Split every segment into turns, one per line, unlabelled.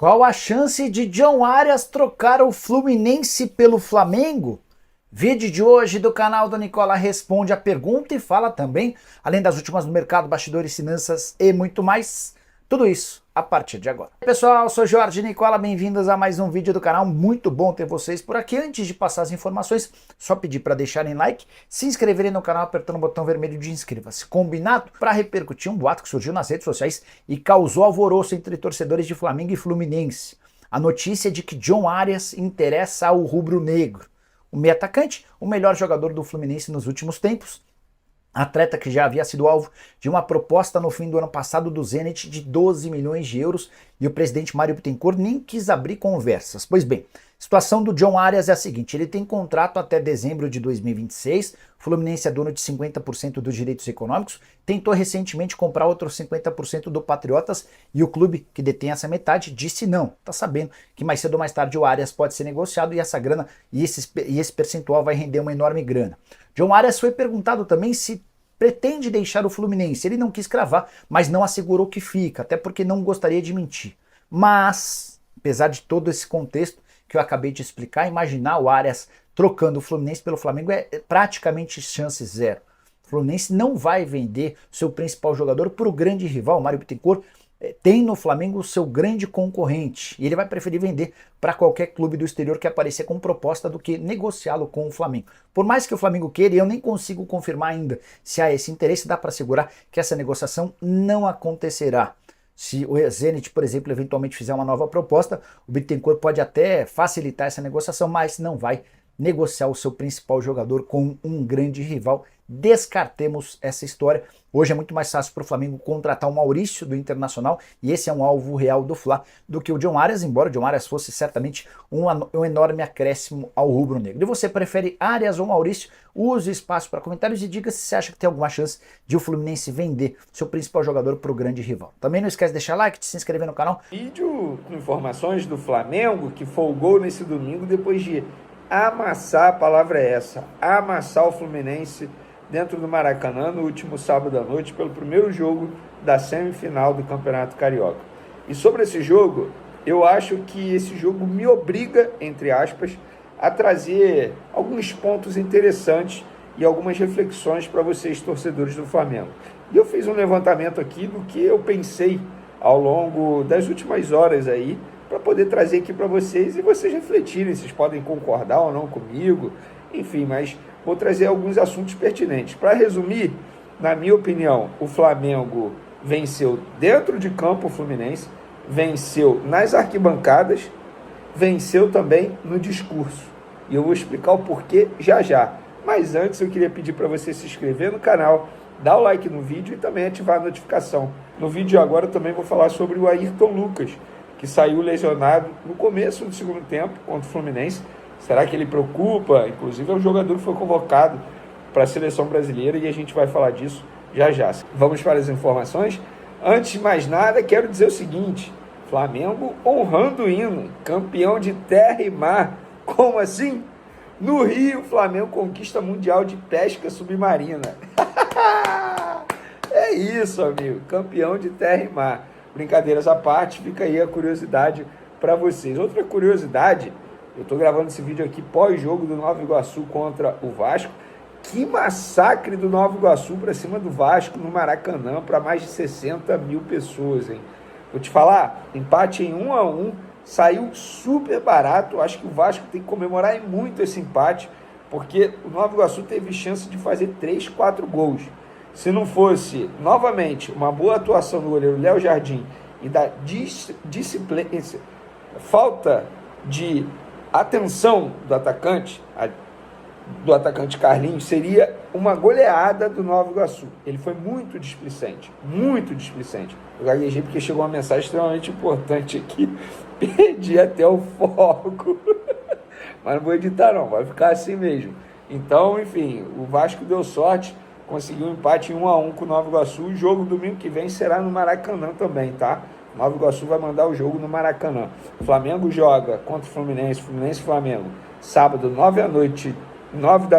Qual a chance de John Arias trocar o Fluminense pelo Flamengo? Vídeo de hoje do canal do Nicola responde a pergunta e fala também, além das últimas no mercado, bastidores, finanças e muito mais. Tudo isso a partir de agora. Pessoal, eu sou Jorge Nicola, bem-vindos a mais um vídeo do canal. Muito bom ter vocês por aqui. Antes de passar as informações, só pedir para deixarem like, se inscreverem no canal apertando o botão vermelho de inscreva-se. Combinado? Para repercutir um boato que surgiu nas redes sociais e causou alvoroço entre torcedores de Flamengo e Fluminense. A notícia de que John Arias interessa ao rubro-negro. O meio atacante, o melhor jogador do Fluminense nos últimos tempos, atleta que já havia sido alvo de uma proposta no fim do ano passado do Zenit de 12 milhões de euros e o presidente Mário Bittencourt nem quis abrir conversas. Pois bem, a situação do John Arias é a seguinte, ele tem contrato até dezembro de 2026, o Fluminense é dono de 50% dos direitos econômicos, tentou recentemente comprar outros 50% do Patriotas e o clube que detém essa metade disse não, tá sabendo que mais cedo ou mais tarde o Arias pode ser negociado e essa grana e esse percentual vai render uma enorme grana. John Arias foi perguntado também se pretende deixar o Fluminense. Ele não quis cravar, mas não assegurou que fica, até porque não gostaria de mentir. Mas, apesar de todo esse contexto que eu acabei de explicar, imaginar o Arias trocando o Fluminense pelo Flamengo é praticamente chance zero. O Fluminense não vai vender seu principal jogador para o grande rival, o Mário Bittencourt. Tem no Flamengo o seu grande concorrente e ele vai preferir vender para qualquer clube do exterior que aparecer com proposta do que negociá-lo com o Flamengo. Por mais que o Flamengo queira, e eu nem consigo confirmar ainda se há esse interesse, dá para assegurar que essa negociação não acontecerá. Se o Zenit, por exemplo, eventualmente fizer uma nova proposta, o Bittencourt pode até facilitar essa negociação, mas não vai negociar o seu principal jogador com um grande rival. Descartemos essa história. Hoje é muito mais fácil para o Flamengo contratar o Maurício do Internacional, e esse é um alvo real do Fla, do que o John Arias, embora o John Arias fosse certamente um enorme acréscimo ao rubro-negro. E você prefere Arias ou Maurício? Use o espaço para comentários e diga se você acha que tem alguma chance de o Fluminense vender seu principal jogador para o grande rival. Também não esquece de deixar like, de se inscrever no canal.
Vídeo com informações do Flamengo que folgou nesse domingo depois de amassar, a palavra é essa, amassar o Fluminense dentro do Maracanã no último sábado à noite pelo primeiro jogo da semifinal do Campeonato Carioca. E sobre esse jogo, eu acho que esse jogo me obriga, entre aspas, a trazer alguns pontos interessantes e algumas reflexões para vocês, torcedores do Flamengo. E eu fiz um levantamento aqui do que eu pensei ao longo das últimas horas aí, para poder trazer aqui para vocês e vocês refletirem, vocês podem concordar ou não comigo, enfim, mas vou trazer alguns assuntos pertinentes. Para resumir, na minha opinião, o Flamengo venceu dentro de campo o Fluminense, venceu nas arquibancadas, venceu também no discurso. E eu vou explicar o porquê já já. Mas antes eu queria pedir para você se inscrever no canal, dar o like no vídeo e também ativar a notificação. No vídeo de agora eu também vou falar sobre o Ayrton Lucas, que saiu lesionado no começo do segundo tempo contra o Fluminense. Será que ele preocupa? Inclusive é um jogador que foi convocado para a seleção brasileira e a gente vai falar disso já já. Vamos para as informações? Antes de mais nada, quero dizer o seguinte, Flamengo honrando o hino, campeão de terra e mar. Como assim? No Rio, o Flamengo conquista mundial de pesca submarina. É isso, amigo, campeão de terra e mar. Brincadeiras à parte, fica aí a curiosidade para vocês. Outra curiosidade, eu estou gravando esse vídeo aqui pós-jogo do Nova Iguaçu contra o Vasco. Que massacre do Nova Iguaçu para cima do Vasco no Maracanã, para mais de 60 mil pessoas, hein? Vou te falar, empate em 1-1, saiu super barato. Acho que o Vasco tem que comemorar muito esse empate, porque o Nova Iguaçu teve chance de fazer 3, 4 gols. Se não fosse, novamente, uma boa atuação do goleiro Léo Jardim e da disciplina, falta de atenção do atacante Carlinhos, seria uma goleada do Nova Iguaçu. Ele foi muito displicente, muito displicente. Eu gaguejei porque chegou uma mensagem extremamente importante aqui, perdi até o foco, mas não vou editar não, vai ficar assim mesmo. Então, enfim, o Vasco deu sorte, conseguiu um empate em 1-1 com o Nova Iguaçu. O jogo domingo que vem será no Maracanã também, tá? O Nova Iguaçu vai mandar o jogo no Maracanã. O Flamengo joga contra o Fluminense, Fluminense e Flamengo, sábado, 9 da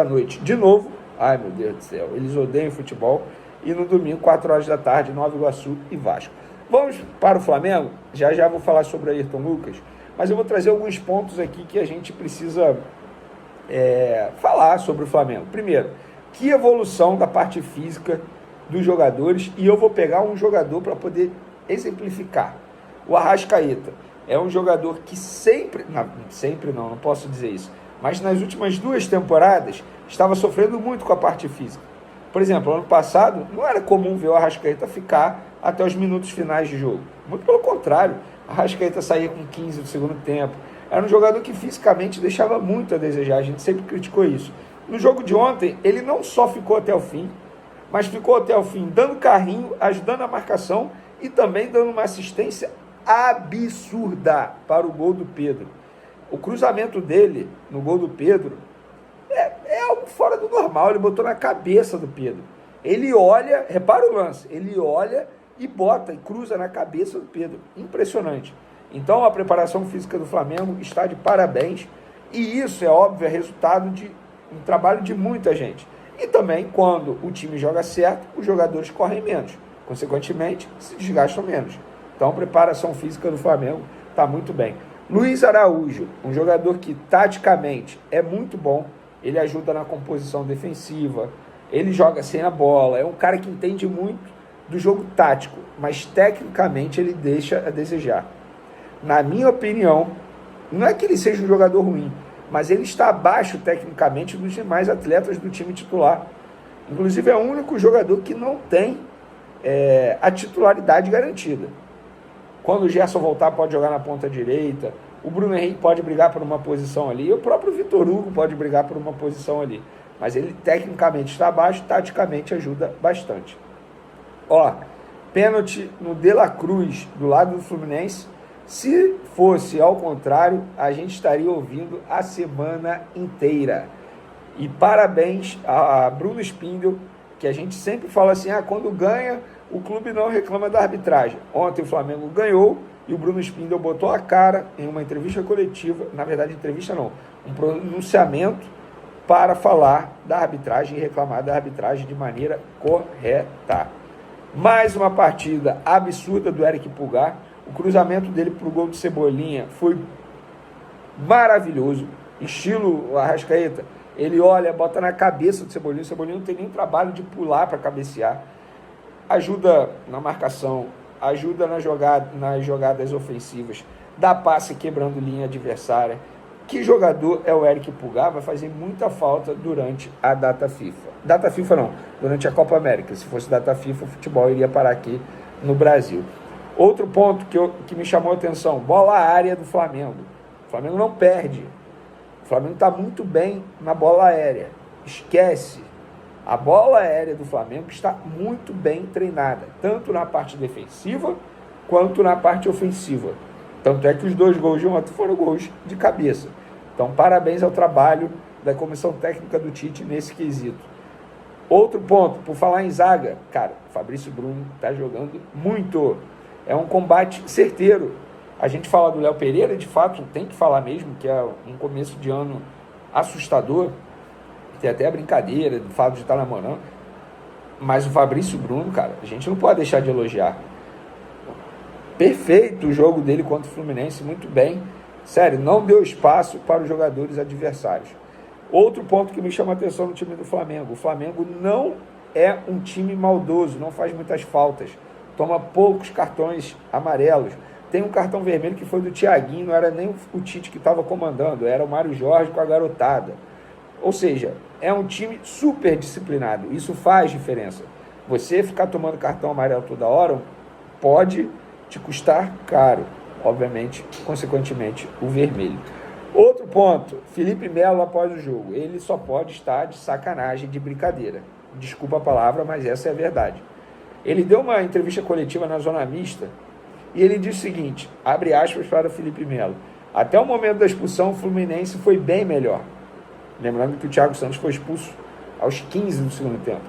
noite, de novo. Ai, meu Deus do céu, eles odeiam futebol. E no domingo, 4 horas da tarde, Nova Iguaçu e Vasco. Vamos para o Flamengo? Já já vou falar sobre o Ayrton Lucas, mas eu vou trazer alguns pontos aqui que a gente precisa falar sobre o Flamengo. Primeiro, que evolução da parte física dos jogadores, e eu vou pegar um jogador para poder exemplificar. O Arrascaeta é um jogador que não posso dizer isso, mas nas últimas 2 temporadas estava sofrendo muito com a parte física. Por exemplo, ano passado não era comum ver o Arrascaeta ficar até os minutos finais de jogo. Muito pelo contrário, o Arrascaeta saía com 15 do segundo tempo. Era um jogador que fisicamente deixava muito a desejar, a gente sempre criticou isso. No jogo de ontem, ele não só ficou até o fim, mas ficou até o fim dando carrinho, ajudando a marcação e também dando uma assistência absurda para o gol do Pedro. O cruzamento dele no gol do Pedro é algo fora do normal, ele botou na cabeça do Pedro. Ele olha, repara o lance, ele olha e bota e cruza na cabeça do Pedro. Impressionante. Então a preparação física do Flamengo está de parabéns, e isso é óbvio, é resultado de um trabalho de muita gente. E também, quando o time joga certo, os jogadores correm menos, consequentemente se desgastam menos. Então a preparação física do Flamengo está muito bem. Luiz Araújo, um jogador que taticamente é muito bom, ele ajuda na composição defensiva, ele joga sem a bola, é um cara que entende muito do jogo tático, mas tecnicamente ele deixa a desejar. Na minha opinião, não é que ele seja um jogador ruim, mas ele está abaixo tecnicamente dos demais atletas do time titular. Inclusive é o único jogador que não tem a titularidade garantida. Quando o Gerson voltar, pode jogar na ponta direita, o Bruno Henrique pode brigar por uma posição ali, e o próprio Vitor Hugo pode brigar por uma posição ali. Mas ele tecnicamente está abaixo, taticamente ajuda bastante. Pênalti no De La Cruz, do lado do Fluminense. Se fosse ao contrário, a gente estaria ouvindo a semana inteira. E parabéns a Bruno Spindel, que a gente sempre fala assim, quando ganha, o clube não reclama da arbitragem. Ontem o Flamengo ganhou e o Bruno Spindel botou a cara em uma entrevista coletiva, na verdade entrevista não, um pronunciamento para falar da arbitragem e reclamar da arbitragem de maneira correta. Mais uma partida absurda do Eric Pulgar. O cruzamento dele para o gol de Cebolinha foi maravilhoso, estilo Arrascaeta. Ele olha, bota na cabeça do Cebolinha, o Cebolinha não tem nem trabalho de pular para cabecear. Ajuda na marcação, ajuda nas jogadas ofensivas, dá passe quebrando linha adversária. Que jogador é o Eric Pulgar? Vai fazer muita falta durante a data FIFA. Data FIFA não, durante a Copa América. Se fosse data FIFA, o futebol iria parar aqui no Brasil. Outro ponto que me chamou a atenção, bola aérea do Flamengo. O Flamengo não perde. O Flamengo está muito bem na bola aérea. Esquece. A bola aérea do Flamengo está muito bem treinada, tanto na parte defensiva quanto na parte ofensiva. Tanto é que os 2 gols de ontem foram gols de cabeça. Então, parabéns ao trabalho da comissão técnica do Tite nesse quesito. Outro ponto, por falar em zaga, cara, o Fabrício Bruno está jogando muito. É um combate certeiro. A gente fala do Léo Pereira, de fato, tem que falar mesmo, que é um começo de ano assustador. Tem até a brincadeira do fato de estar namorando. Mas o Fabrício Bruno, cara, a gente não pode deixar de elogiar. Perfeito o jogo dele contra o Fluminense, muito bem. Sério, não deu espaço para os jogadores adversários. Outro ponto que me chama a atenção no time do Flamengo. O Flamengo não é um time maldoso, não faz muitas faltas. Toma poucos cartões amarelos. Tem um cartão vermelho que foi do Thiaguinho, não era nem o Tite que estava comandando, era o Mário Jorge com a garotada. Ou seja, é um time super disciplinado. Isso faz diferença. Você ficar tomando cartão amarelo toda hora pode te custar caro, obviamente, consequentemente, o vermelho. Outro ponto, Felipe Melo após o jogo, ele só pode estar de sacanagem, de brincadeira. Desculpa a palavra, mas essa é a verdade. Ele deu uma entrevista coletiva na Zona Mista e ele disse o seguinte, abre aspas para o Felipe Melo, até o momento da expulsão o Fluminense foi bem melhor. Lembrando que o Thiago Santos foi expulso aos 15 do segundo tempo.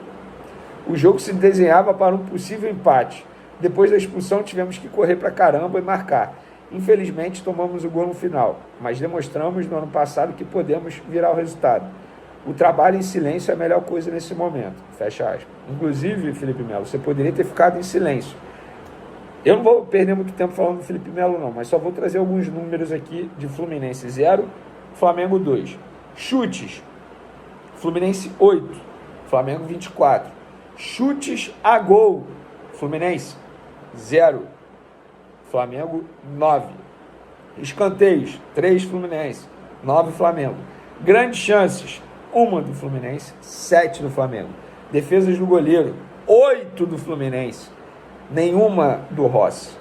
O jogo se desenhava para um possível empate. Depois da expulsão tivemos que correr para caramba e marcar. Infelizmente tomamos o gol no final, mas demonstramos no ano passado que podemos virar o resultado. O trabalho em silêncio é a melhor coisa nesse momento. Fecha aspas. Inclusive, Felipe Melo, você poderia ter ficado em silêncio. Eu não vou perder muito tempo falando do Felipe Melo, não, mas só vou trazer alguns números aqui de Fluminense 0, Flamengo 2. Chutes, Fluminense 8, Flamengo 24. Chutes a gol, Fluminense 0, Flamengo 9. Escanteios, 3 Fluminense, 9 Flamengo. Grandes chances, 1 do Fluminense, 7 do Flamengo. Defesas do goleiro, 8 do Fluminense, nenhuma do Rossi.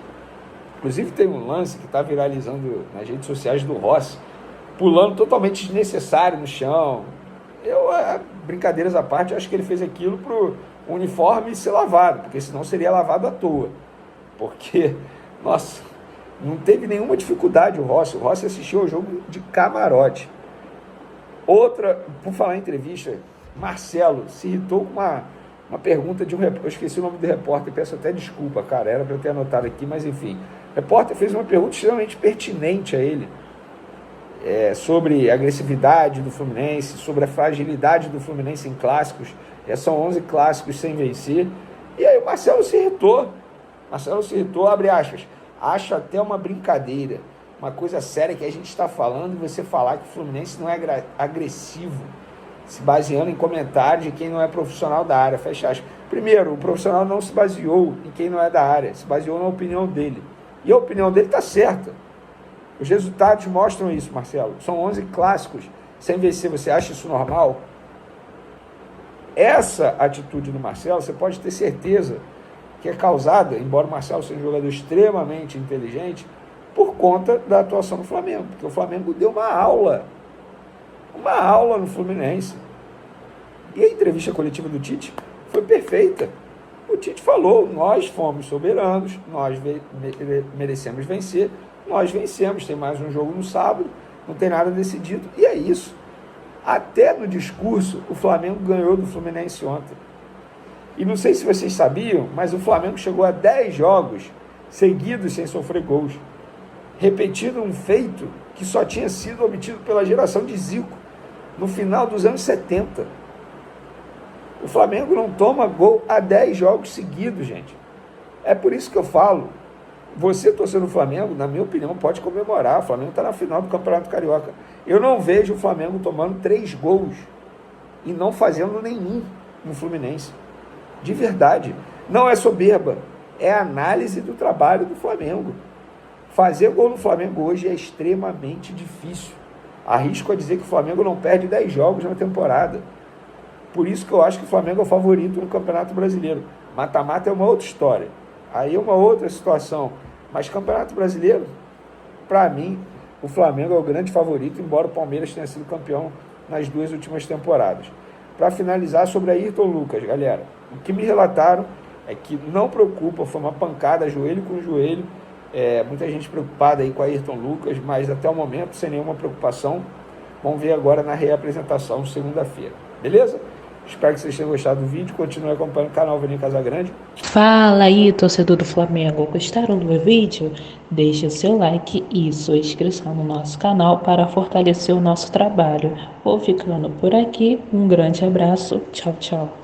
Inclusive tem um lance que está viralizando nas redes sociais do Rossi, pulando totalmente desnecessário no chão. Brincadeiras à parte, eu acho que ele fez aquilo para o uniforme ser lavado, porque senão seria lavado à toa. Porque, nossa, não teve nenhuma dificuldade o Rossi. O Rossi assistiu ao jogo de camarote. Outra, por falar em entrevista, Marcelo se irritou com uma pergunta de um repórter. Eu esqueci o nome do repórter, peço até desculpa, cara. Era para eu ter anotado aqui, mas enfim. O repórter fez uma pergunta extremamente pertinente a ele. Sobre a agressividade do Fluminense, sobre a fragilidade do Fluminense em clássicos. São 11 clássicos sem vencer. E aí o Marcelo se irritou. Abre aspas. Acho até uma brincadeira, uma coisa séria que a gente está falando, e você falar que o Fluminense não é agressivo, se baseando em comentários de quem não é profissional da área. Fecha aspas. Primeiro, o profissional não se baseou em quem não é da área, se baseou na opinião dele. E a opinião dele está certa. Os resultados mostram isso, Marcelo. São 11 clássicos sem vencer. Você acha isso normal? Essa atitude do Marcelo, você pode ter certeza que é causada, embora o Marcelo seja um jogador extremamente inteligente, por conta da atuação do Flamengo. Porque o Flamengo deu uma aula no Fluminense. E a entrevista coletiva do Tite foi perfeita. O Tite falou: nós fomos soberanos, nós merecemos vencer, nós vencemos, tem mais um jogo no sábado, não tem nada decidido, e é isso. Até no discurso, o Flamengo ganhou do Fluminense ontem. E não sei se vocês sabiam, mas o Flamengo chegou a 10 jogos seguidos sem sofrer gols, repetindo um feito que só tinha sido obtido pela geração de Zico, no final dos anos 70. O Flamengo não toma gol há 10 jogos seguidos, gente. É por isso que eu falo, você torcendo o Flamengo, na minha opinião, pode comemorar. O Flamengo está na final do Campeonato Carioca. Eu não vejo o Flamengo tomando 3 gols e não fazendo nenhum no Fluminense. De verdade. Não é soberba, é análise do trabalho do Flamengo. Fazer gol no Flamengo hoje é extremamente difícil. Arrisco a dizer que o Flamengo não perde 10 jogos na temporada. Por isso que eu acho que o Flamengo é o favorito no Campeonato Brasileiro. Mata-mata é uma outra história. Aí é uma outra situação. Mas Campeonato Brasileiro, para mim, o Flamengo é o grande favorito, embora o Palmeiras tenha sido campeão nas 2 últimas temporadas. Para finalizar, sobre a Ayrton Lucas, galera, o que me relataram é que não preocupa, foi uma pancada joelho com joelho, muita gente preocupada aí com a Ayrton Lucas, mas até o momento sem nenhuma preocupação. Vamos ver agora na reapresentação segunda-feira, beleza? Espero que vocês tenham gostado do vídeo. Continue acompanhando o canal Vaninho Casagrande.
Fala aí, torcedor do Flamengo. Gostaram do meu vídeo? Deixe o seu like e sua inscrição no nosso canal para fortalecer o nosso trabalho. Vou ficando por aqui. Um grande abraço. Tchau, tchau.